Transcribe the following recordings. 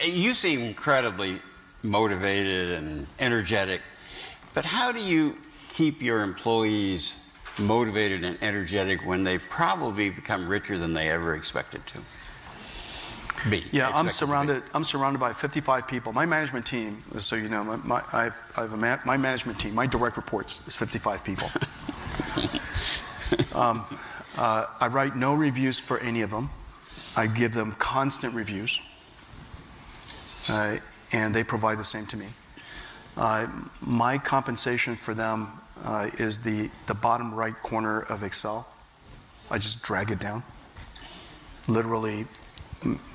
you seem incredibly motivated and energetic, but how do you keep your employees motivated and energetic when they probably become richer than they ever expected to be? Yeah, I'm surrounded by 55 people. My management team, so you know, my management team, my direct reports is 55 people. I write no reviews for any of them. I give them constant reviews, and they provide the same to me. My compensation for them is the bottom right corner of Excel. I just drag it down. Literally,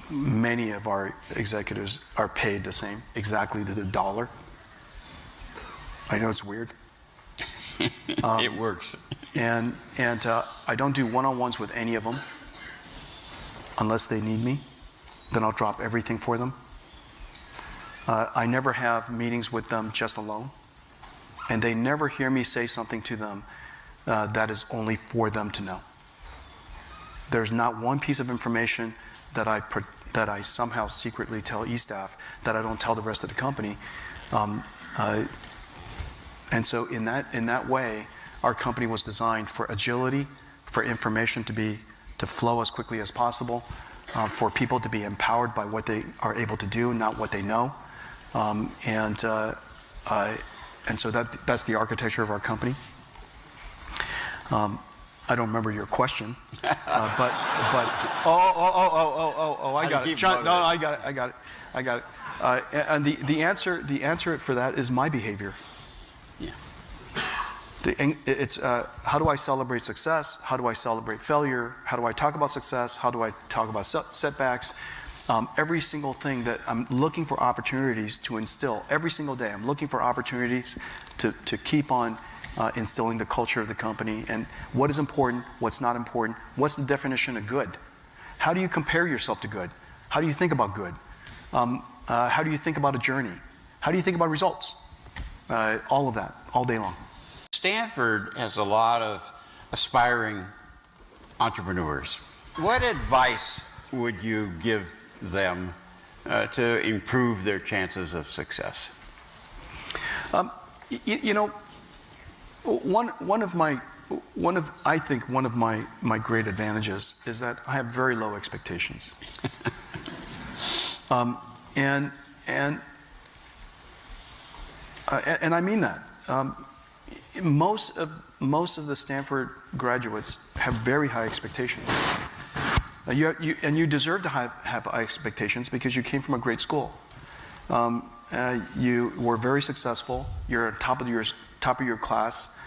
many of our executives are paid the same, exactly to the dollar. I know it's weird. It works. And I don't do one-on-ones with any of them unless they need me. Then I'll drop everything for them. I never have meetings with them just alone. And they never hear me say something to them that is only for them to know. There's not one piece of information that I somehow secretly tell E-staff that I don't tell the rest of the company. And so in that way, our company was designed for agility, for information to flow as quickly as possible, for people to be empowered by what they are able to do, not what they know. And so that's the architecture of our company. I don't remember your question, but I got it. John, no, I got it. And the answer for that is my behavior. Yeah. It's how do I celebrate success? How do I celebrate failure? How do I talk about success? How do I talk about setbacks? Every single thing that I'm looking for opportunities to instill, every single day I'm looking for opportunities to keep on instilling the culture of the company and what is important, what's not important, what's the definition of good? How do you compare yourself to good? How do you think about good? How do you think about a journey? How do you think about results? All of that, all day long. Stanford has a lot of aspiring entrepreneurs. What advice would you give them to improve their chances of success? You know, one of my great advantages is that I have very low expectations. And I mean that. Most of the Stanford graduates have very high expectations. You deserve to have high expectations because you came from a great school. You were very successful. You're top of your class.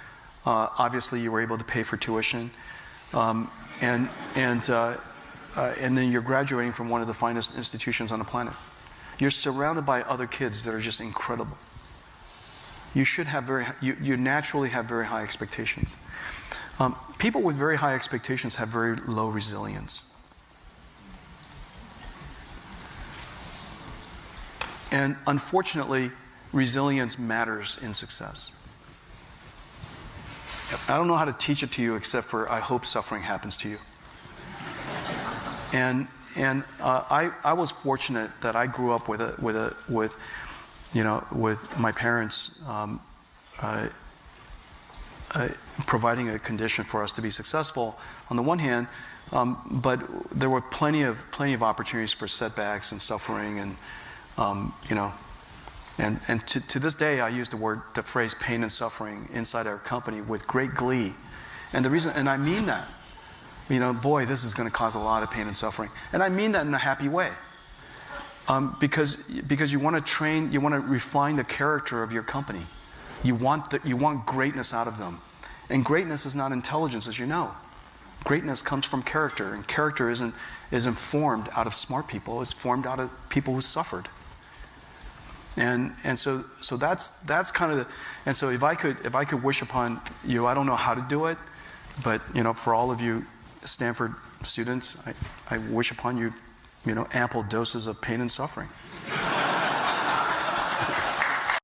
Obviously, you were able to pay for tuition, and then you're graduating from one of the finest institutions on the planet. You're surrounded by other kids that are just incredible. You should have you naturally have very high expectations. People with very high expectations have very low resilience. And unfortunately, resilience matters in success. I don't know how to teach it to you except for I hope suffering happens to you. And I was fortunate that I grew up with my parents providing a condition for us to be successful on the one hand, but there were plenty of opportunities for setbacks and suffering and and to this day I use the phrase pain and suffering inside our company with great glee. And the reason, and I mean that, boy, this is going to cause a lot of pain and suffering. And I mean that in a happy way. Because you want to train, you want to refine the character of your company. You want greatness out of them. And greatness is not intelligence, as you know. Greatness comes from character, and character isn't formed out of smart people. It's formed out of people who suffered. And so that's kind of and so if I could wish upon you, I don't know how to do it, but for all of you Stanford students, I wish upon you ample doses of pain and suffering.